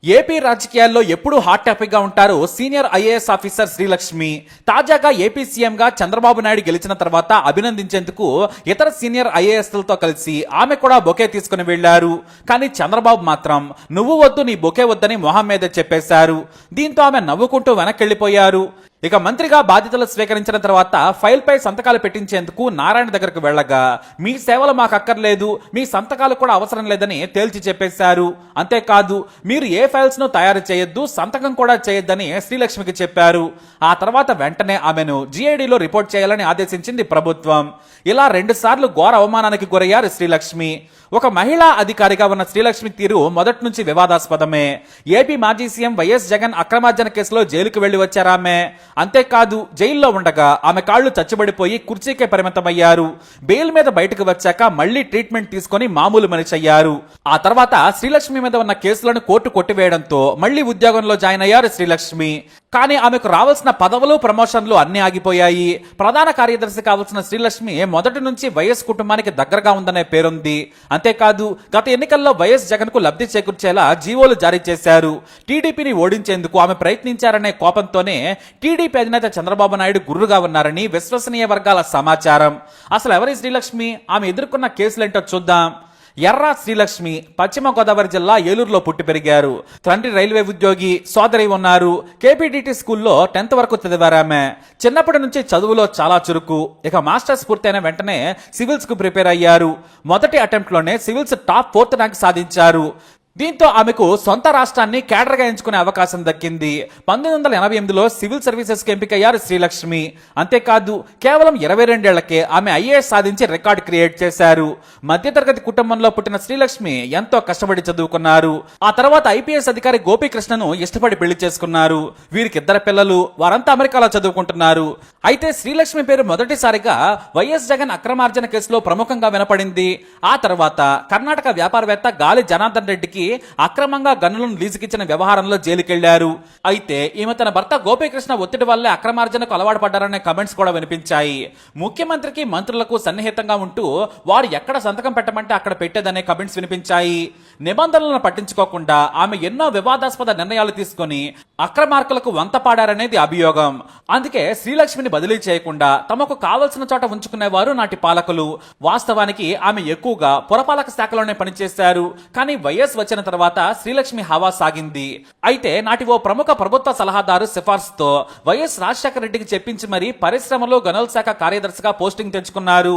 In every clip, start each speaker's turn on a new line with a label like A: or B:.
A: AP రాజకీయాల్లో ఎప్పుడూ hot topic గా ఉంటారు సీనియర్ ఐఏఎస్ ఆఫీసర్ శ్రీలక్ష్మి. తాజాగా ఏపీ సీఎం గా చంద్రబాబు నాయుడు గెలిచిన తర్వాత అభినందించేందుకు ఇతర సీనియర్ ఐఏఎస్లతో కలిసి ఆమె కూడా బొకే తీసుకుని వెళ్లారు. కానీ చంద్రబాబు మాత్రం నువ్వు వద్దు నీ బొకే వద్దని మొహం మీద చెప్పేశారు. దీంతో ఆమె నవ్వుకుంటూ వెనక్కెళ్లిపోయారు. ఇక మంత్రిగా బాధ్యతలు స్వీకరించిన తర్వాత ఫైల్ పై సంతకాలు పెట్టించేందుకు నారాయణ దగ్గరకు వెళ్లగా మీ సేవలు మాకు అక్కర్లేదు, మీ సంతకాలు కూడా అవసరం లేదని తేల్చి చెప్పేశారు. అంతేకాదు మీరు ఏ ఫైల్స్ ను తయారు చేయొద్దు, సంతకం కూడా చేయొద్దని శ్రీలక్ష్మికి చెప్పారు. ఆ తర్వాత వెంటనే ఆమెను జీఐడీలో రిపోర్ట్ చేయాలని ఆదేశించింది ప్రభుత్వం. ఇలా 2 సార్లు ఘోర అవమానానికి గురయ్యారు శ్రీలక్ష్మి. ఒక మహిళా అధికారిగా ఉన్న శ్రీలక్ష్మి తీరు మొదటి నుంచి వివాదాస్పదమే. ఏపీ మాజీ సీఎం వైఎస్ జగన్ అక్రమార్జన కేసులో జైలుకు వెళ్లి వచ్చారామె. అంతేకాదు జైల్లో ఉండగా ఆమె కాళ్లు చచ్చుబడిపోయి కుర్చీకే పరిమితమయ్యారు. బెయిల్ మీద బయటకు వచ్చాక మళ్లీ ట్రీట్మెంట్ తీసుకుని మామూలు మనిషి అయ్యారు. ఆ తర్వాత శ్రీలక్ష్మి మీద ఉన్న కేసులను కోర్టు కొట్టివేయడంతో మళ్లీ ఉద్యోగంలో జాయిన్ అయ్యారు శ్రీలక్ష్మి. కానీ ఆమెకు రావాల్సిన పదవులు, ప్రమోషన్లు అన్ని ఆగిపోయాయి. ప్రధాన కార్యదర్శి కావాల్సిన శ్రీలక్ష్మి మొదటి నుంచి వైఎస్ కుటుంబానికి దగ్గరగా ఉందనే పేరుంది. అంతేకాదు గత ఎన్నికల్లో వైఎస్ జగన్ కు లబ్ధి చేకూర్చేలా జీవోలు జారీ చేశారు. టీడీపీని ఓడించేందుకు ఆమె ప్రయత్నించారనే కోపంతోనే టీడీపీ అధినేత చంద్రబాబు నాయుడు గుర్రుగా ఉన్నారని విశ్వసనీయ వర్గాల సమాచారం. అసలు ఎవరి శ్రీలక్ష్మి, ఆమె ఎదుర్కొన్న కేసులేంటో చూద్దాం. ఎర్రా శ్రీలక్ష్మి పశ్చిమ గోదావరి జిల్లా ఏలూరులో పుట్టి పెరిగారు. తండ్రి రైల్వే ఉద్యోగి, సోదరి ఉన్నారు. కేపీడీటీ స్కూల్లో 10th వరకు చదివారామె. చిన్నప్పటి నుంచి చదువులో చాలా చురుకు. ఇక మాస్టర్స్ పూర్తయిన వెంటనే సివిల్స్ కు ప్రిపేర్ అయ్యారు. మొదటి అటెంప్ట్ లోనే సివిల్స్ టాప్ 4th ర్యాంక్ సాధించారు. దీంతో ఆమెకు సొంత రాష్ట్రాన్ని కేడర్గా ఎంచుకునే అవకాశం దక్కింది. 1988లో సివిల్ సర్వీసెస్ కి ఎంపికయ్యారు శ్రీలక్ష్మి. అంతేకాదు కేవలం 22 ఏళ్లకే ఆమె ఐఏఎస్ సాధించి రికార్డు క్రియేట్ చేశారు. మధ్యతరగతి కుటుంబంలో పుట్టిన శ్రీలక్ష్మి ఎంతో కష్టపడి చదువుకున్నారు. ఆ తర్వాత ఐపీఎస్ అధికారి గోపీకృష్ణను ఇష్టపడి పెళ్లి చేసుకున్నారు. వీరికి 2 పిల్లలు. వారంతా అమెరికాలో చదువుకుంటున్నారు. అయితే శ్రీలక్ష్మి పేరు మొదటిసారిగా వైఎస్ జగన్ అక్రమార్జన కేసులో ప్రముఖంగా వినపడింది. ఆ తర్వాత కర్ణాటక వ్యాపారవేత్త గాలి జనార్దన్ రెడ్డికి అక్రమంగా గనులను లీజుకిచ్చిన వ్యవహారంలో జైలుకెళ్లారు. అయితే ఈమె తన భర్త గోపీకృష్ణ ఒత్తిడి వల్లే అక్రమార్జనకు అలవాటు పడ్డారనే కమెంట్స్ కూడా వినిపించాయి. ముఖ్యమంత్రికి మంత్రులకు సన్నిహితంగా ఉంటూ వారు ఎక్కడ సంతకం పెట్టమంటే అక్కడ పెట్టేదనే కమెంట్స్ వినిపించాయి. నిబంధనలను పట్టించుకోకుండా ఆమె ఎన్నో వివాదాస్పద నిర్ణయాలు తీసుకుని అక్రమార్కులకు వంత పాడారనేది అభియోగం. అందుకే శ్రీలక్ష్మిని బదిలీ చేయకుండా తమకు కావలసిన చోట ఉంచుకునేవారు నాటి పాలకులు. వాస్తవానికి ఆమె ఎక్కువగా పురపాలక శాఖలోనే పనిచేశారు. కానీ వైఎస్ వచ్చిన తర్వాత శ్రీలక్ష్మి హవా సాగింది. అయితే నాటి ఓ ప్రముఖ ప్రభుత్వ సలహాదారు సిఫార్సుతో వైఎస్ రాజశేఖర రెడ్డికి చెప్పించి మరీ పరిశ్రమలో గనుల శాఖ కార్యదర్శిగా పోస్టింగ్ తెచ్చుకున్నారు.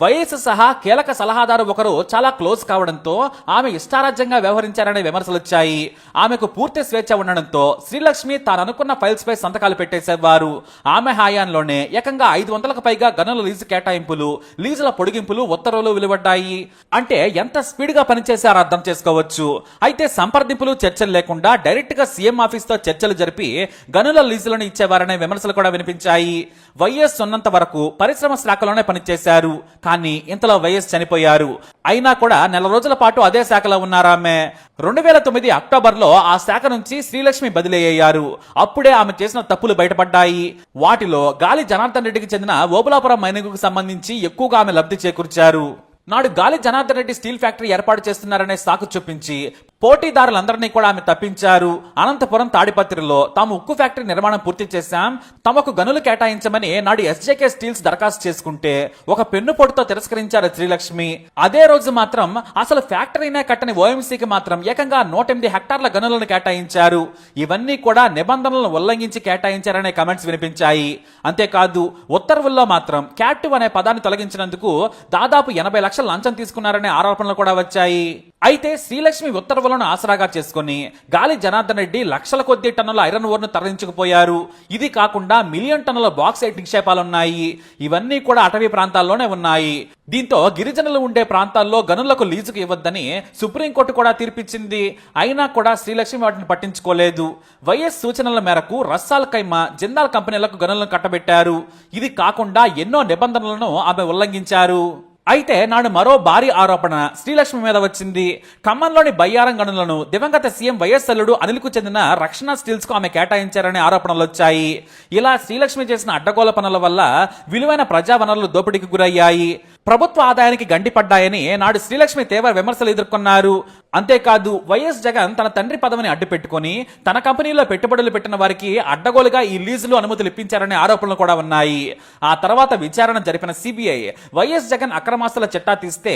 A: వైఎస్ సహా కీలక సలహాదారు ఒకరు చాలా క్లోజ్ కావడంతో ఆమె ఇష్టారాజ్యంగా వ్యవహరించారనే విమర్శలొచ్చాయి. ఆమెకు పూర్తి స్వేచ్ఛ ఉండడంతో శ్రీలక్ష్మి తాను అనుకున్న ఫైల్స్ పై సంతకాలు పెట్టేసేవారు. ఆమె హాయాంలోనే ఏకంగా 500లకు పైగా గనుల లీజు కేటాయింపులు, లీజుల పొడిగింపులు, ఉత్తర్వులు వెలువడ్డాయి. అంటే ఎంత స్పీడ్ గా పనిచేశారో అర్థం చేసుకోవచ్చు. అయితే సంప్రదింపులు, చర్చలు లేకుండా డైరెక్ట్ గా సీఎం ఆఫీస్ తో చర్చలు జరిపి గనుల లీజులను ఇచ్చేవారనే విమర్శలు కూడా వినిపించాయి. వైఎస్ ఉన్నంత వరకు పరిశ్రమ శాఖలోనే పనిచేశారు. కానీ ఇంతలో వైఎస్ చనిపోయారు. అయినా కూడా నెల రోజుల పాటు అదే శాఖలో ఉన్నారామె. 2009 అక్టోబర్లో ఆ శాఖ నుంచి శ్రీలక్ష్మి బదిలీ అయ్యారు. అప్పుడే ఆమె చేసిన తప్పులు బయటపడ్డాయి. వాటిలో గాలి జనార్దన్ రెడ్డికి చెందిన ఓబులాపురం మైనింగ్ కు సంబంధించి ఎక్కువగా ఆమె లబ్ధి చేకూర్చారు. నాడు గాలి జనార్దన్ రెడ్డి స్టీల్ ఫ్యాక్టరీ ఏర్పాటు చేస్తున్నారనే సాకు చూపించి పోటీదారులందరినీ కూడా ఆమె తప్పించారు. అనంతపురం తాడిపత్రిలో తాము ఉక్కు ఫ్యాక్టరీ నిర్మాణం పూర్తి చేశాం, తమకు గనులు కేటాయించమని నాడు ఎస్జేకే స్టీల్స్ దరఖాస్తు చేసుకుంటే ఒక పెన్ను పొడితో తిరస్కరించారు శ్రీలక్ష్మి. అదే రోజు మాత్రం అసలు ఫ్యాక్టరీనే కట్టని ఓఎంసీకి మాత్రం ఏకంగా 108 హెక్టార్ల గనులను కేటాయించారు. ఇవన్నీ కూడా నిబంధనలను ఉల్లంఘించి కేటాయించారనే కమెంట్స్ వినిపించాయి. అంతేకాదు ఉత్తర్వుల్లో మాత్రం క్యాట్ అనే పదాన్ని తొలగించినందుకు దాదాపు 80 లక్షల లంచం తీసుకున్నారనే ఆరోపణలు కూడా వచ్చాయి. అయితే శ్రీలక్ష్మి ఉత్తర్వులను ఆసరాగా చేసుకుని గాలి జనార్దన్ రెడ్డి లక్షల కొద్ది టన్నుల ఐరన్ ఓర్ ను తరలించుకుపోయారు. ఇది కాకుండా మిలియన్ టన్నుల బాక్సైట్ నిక్షేపాలున్నాయి. ఇవన్నీ కూడా అటవీ ప్రాంతాల్లోనే ఉన్నాయి. దీంతో గిరిజనులు ఉండే ప్రాంతాల్లో గనులకు లీజుకు ఇవ్వద్దని సుప్రీంకోర్టు కూడా తీర్పిచ్చింది. అయినా కూడా శ్రీలక్ష్మి వాటిని పట్టించుకోలేదు. వైఎస్ సూచనల మేరకు రస్సాల్ ఖైమా, జిందాల్ కంపెనీలకు గనులను కట్టబెట్టారు. ఇది కాకుండా ఎన్నో నిబంధనలను ఆమె ఉల్లంఘించారు. అయితే నాడు మరో భారీ ఆరోపణ శ్రీలక్ష్మి మీద వచ్చింది. ఖమ్మంలోని బయ్యారం గనులను దివంగత సీఎం వైఎస్ అల్లుడు అనిల్ కు చెందిన రక్షణ స్టీల్స్ కు ఆమె కేటాయించారనే ఆరోపణలు వచ్చాయి. ఇలా శ్రీలక్ష్మి చేసిన అడ్డగోల పనుల వల్ల విలువైన ప్రజా వనరులు దోపిడీకి గురయ్యాయి. ప్రభుత్వ ఆదాయానికి గండిపడ్డాయని నాడు శ్రీలక్ష్మి తీవ్ర విమర్శలు ఎదుర్కొన్నారు. అంతేకాదు వైఎస్ జగన్ తన తండ్రి పదవిని అడ్డు పెట్టుకుని తన కంపెనీలో పెట్టుబడులు పెట్టిన వారికి అడ్డగోలుగా ఈ లీజులు అనుమతులు ఇప్పించారనే ఆరోపణలు కూడా ఉన్నాయి. ఆ తర్వాత విచారణ జరిపిన సిబిఐ వైఎస్ జగన్ అక్రమాస్తుల చిట్టా తీస్తే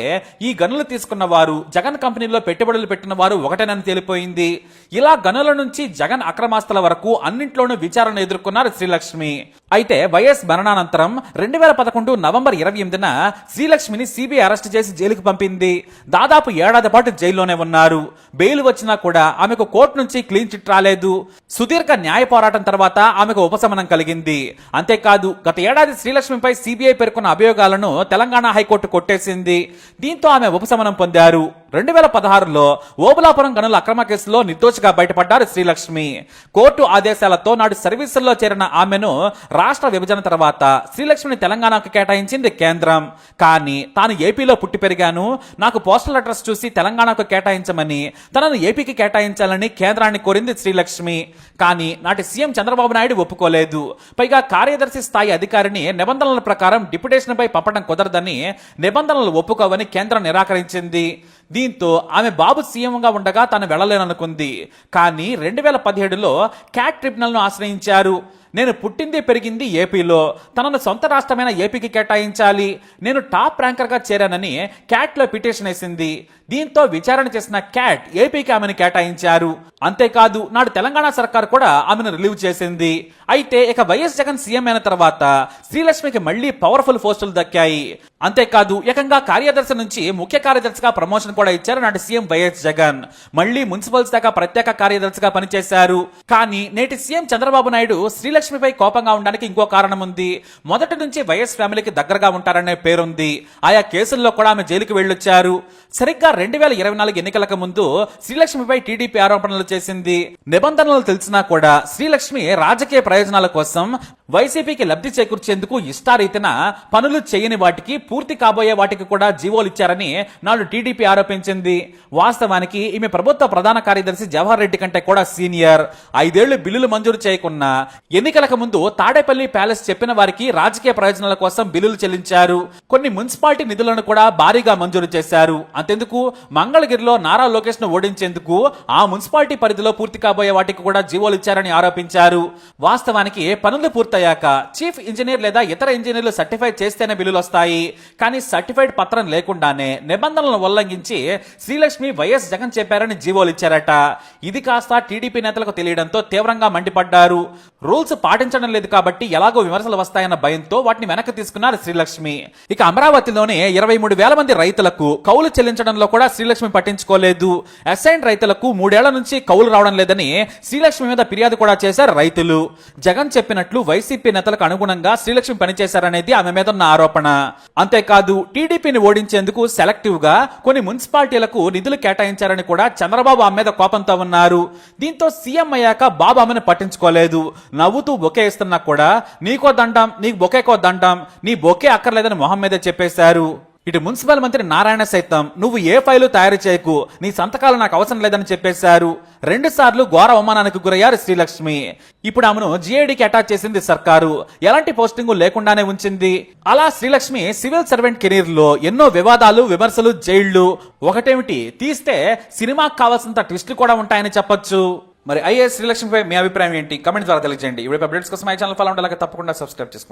A: ఈ గనులు తీసుకున్న వారు జగన్ కంపెనీలో పెట్టుబడులు పెట్టిన వారు ఒకటేనని తేలిపోయింది. ఇలా గనుల నుంచి జగన్ అక్రమాస్తుల వరకు అన్నింట్లోనూ విచారణ ఎదుర్కొన్నారు శ్రీలక్ష్మి. అయితే వైఎస్ మరణానంతరం 2011 నవంబర్ 28న శ్రీలక్ష్మిని సిబిఐ అరెస్ట్ చేసి జైలుకు పంపింది. దాదాపు ఏడాది పాటు జైల్లోనే ఉన్నారు. బెయిల్ వచ్చినా కూడా ఆమెకు కోర్టు నుంచి క్లీన్ చిట్ రాలేదు. సుదీర్ఘ న్యాయ పోరాటం తర్వాత ఆమెకు ఉపశమనం కలిగింది. అంతేకాదు గత ఏడాది శ్రీలక్ష్మిపై సిబిఐ పేర్కొన్న అభియోగాలను తెలంగాణ హైకోర్టు కొట్టేసింది. దీంతో ఆమె ఉపశమనం పొందారు. 2016లో ఓబులాపురం గనుల అక్రమ కేసులో నిర్దోషిగా బయటపడ్డారు శ్రీలక్ష్మి. కోర్టు ఆదేశాలతో నాడు సర్వీసుల్లో చేరిన ఆమెను రాష్ట్ర విభజన తర్వాత శ్రీలక్ష్మిని తెలంగాణకు కేటాయించింది కేంద్రం. కానీ తాను ఏపీలో పుట్టి పెరిగాను, నాకు పోస్టల్ అడ్రస్ చూసి తెలంగాణకు కేటాయించమని, తనను ఏపీకి కేటాయించాలని కేంద్రాన్ని కోరింది శ్రీలక్ష్మి. కానీ నాటి సీఎం చంద్రబాబు నాయుడు ఒప్పుకోలేదు. పైగా కార్యదర్శి స్థాయి అధికారిని నిబంధనల ప్రకారం డిప్యుటేషన్ పై పంపడం కుదరదని, నిబంధనలు ఒప్పుకోవని కేంద్రం నిరాకరించింది. దీంతో ఆమె బాబు సీఎంగా ఉండగా తాను వెళ్లలేననుకుంది. కానీ 2017లో క్యాట్ ట్రిబ్యునల్ను ఆశ్రయించారు. నేను పుట్టింది పెరిగింది ఏపీలో, తనను సొంత రాష్ట్రమైన ఏపీకి కేటాయించాలి, నేను టాప్ ర్యాంకర్గా చేరానని క్యాట్లో పిటిషన్ వేసింది. దీంతో విచారణ చేసిన క్యాట్ ఏపీకి ఆమెను కేటాయించారు. అంతేకాదు నాడు తెలంగాణ సర్కార్ కూడా ఆమెను రిలీవ్ చేసింది. అయితే ఇక వైఎస్ జగన్ సీఎం అయిన తర్వాత శ్రీలక్ష్మికి మళ్లీ పవర్ఫుల్ పోస్టులు దక్కాయి. అంతేకాదు ఏకంగా కార్యదర్శి నుంచి ముఖ్య కార్యదర్శిగా ప్రమోషన్ కూడా ఇచ్చారు నాటి సీఎం వైఎస్ జగన్. మళ్లీ మున్సిపల్ శాఖ ప్రత్యేక కార్యదర్శిగా పనిచేశారు. కానీ నేటి సీఎం చంద్రబాబు నాయుడు శ్రీలక్ష్మిపై కోపంగా ఉండడానికి ఇంకో కారణం ఉంది. మొదటి నుంచి వైఎస్ ఫ్యామిలీకి దగ్గరగా ఉంటారనే పేరుంది. ఆయా కేసుల్లో కూడా ఆమె జైలుకి వెళ్ళొచ్చారు. సరిగ్గా 2024 ఎన్నికలకు ముందు శ్రీలక్ష్మిపై టీడీపీ ఆరోపణలు చేసింది. నిబంధనలు తెలిసినా కూడా శ్రీలక్ష్మి రాజకీయ ప్రయోజనాల కోసం వైసీపీకి లబ్ధి చేకూర్చేందుకు ఇష్టారీతిన పనులు చేయని వాటికి, పూర్తి కాబోయే వాటికి కూడా జీవోలు ఇచ్చారని నాడు టీడీపీ ఆరోపించింది. వాస్తవానికి ఈమె ప్రభుత్వ ప్రధాన కార్యదర్శి జవహర్ రెడ్డి కంటే కూడా సీనియర్. 5 ఏళ్లు బిల్లులు మంజూరు చేయకున్నా ఎన్నికలకు ముందు తాడేపల్లి ప్యాలెస్ చెప్పిన వారికి రాజకీయ ప్రయోజనాల కోసం బిల్లులు చెల్లించారు. కొన్ని మున్సిపాలిటీ నిధులను కూడా భారీగా మంజూరు చేశారు. అంతెందుకు మంగళగిరిలో నారా లోకేష్ ను ఓడించేందుకు ఆ మున్సిపాలిటీ పరిధిలో పూర్తి కాబోయే వాటికి కూడా జీవోలు ఇచ్చారని ఆరోపించారు. వాస్తవానికి పనులు పూర్తయ్యాక చీఫ్ ఇంజనీర్ లేదా ఇతర ఇంజనీర్లు సర్టిఫై చేస్తేనే బిల్లులు వస్తాయి. కానీ సర్టిఫైడ్ పత్రం లేకుండానే నిబంధనలను ఉల్లంఘించి శ్రీలక్ష్మి వైఎస్ జగన్ చెప్పారని జీవోలు ఇచ్చారట. ఇది కాస్త టీడీపీ నేతలకు తెలియడంతో తీవ్రంగా మండిపడ్డారు. రూల్స్ పాటించడం లేదు కాబట్టి ఎలాగో విమర్శలు వస్తాయన్న భయంతో వాటిని వెనక్కి తీసుకున్నారు శ్రీలక్ష్మి. ఇక అమరావతిలోనే 23,000 మంది రైతులకు కౌలు చెల్లించడంలో కూడా శ్రీలక్ష్మి పట్టించుకోలేదు. అసైన్ రైతులకు 3 ఏళ్ల నుంచి కౌలు రావడం లేదని శ్రీలక్ష్మి మీద ఫిర్యాదు కూడా చేశారు రైతులు. జగన్ చెప్పినట్లు వైసీపీ నేతలకు అనుగుణంగా శ్రీలక్ష్మి పనిచేశారనేది ఆమె మీద ఉన్న ఆరోపణ. అంతేకాదు టీడీపీని ఓడించేందుకు సెలెక్టివ్ గా కొన్ని మున్సిపాలిటీలకు నిధులు కేటాయించారని కూడా చంద్రబాబు ఆమె మీద కోపంతో ఉన్నారు. దీంతో సీఎం అయ్యాక బాబు ఆమెను పట్టించుకోలేదు. నవ్వుతూ బొకే ఇస్తున్నా కూడా నీకో దండం, నీకు బొకేకో దండం, నీ బొకే అక్కర్లేదని మొహం మీద చెప్పేశారు. ఇటు మున్సిపల్ మంత్రి నారాయణ సైతం నువ్వు ఏ ఫైలు తయారు చేయకు, నీ సంతకాలు నాకు అవసరం లేదని చెప్పేశారు. 2 సార్లు ఘోర అవమానానికి గురయ్యారు శ్రీలక్ష్మి. ఇప్పుడు ఆమెను జీఐడీకి అటాచ్ చేసింది సర్కారు. ఎలాంటి పోస్టింగ్ లేకుండానే ఉంచింది. అలా శ్రీలక్ష్మి సివిల్ సర్వెంట్ కెరీర్ లో ఎన్నో వివాదాలు, విమర్శలు, జైళ్లు. ఒకటేమిటి తీస్తే సినిమాకు కావాల్సినంత ట్విస్టులు కూడా ఉంటాయని చెప్పొచ్చు. మరి ఐఏఎస్ శ్రీలక్ష్మిపై మీ అభిప్రాయం ఏంటి? కమెంట్ ద్వారా తెలియజేయండి. ఇప్పుడు అప్డేట్స్ కోసం మై ఛానల్ ఫాలో అవ్వడానికి తప్పకుండా సబ్స్క్రైబ్ చేసుకోండి.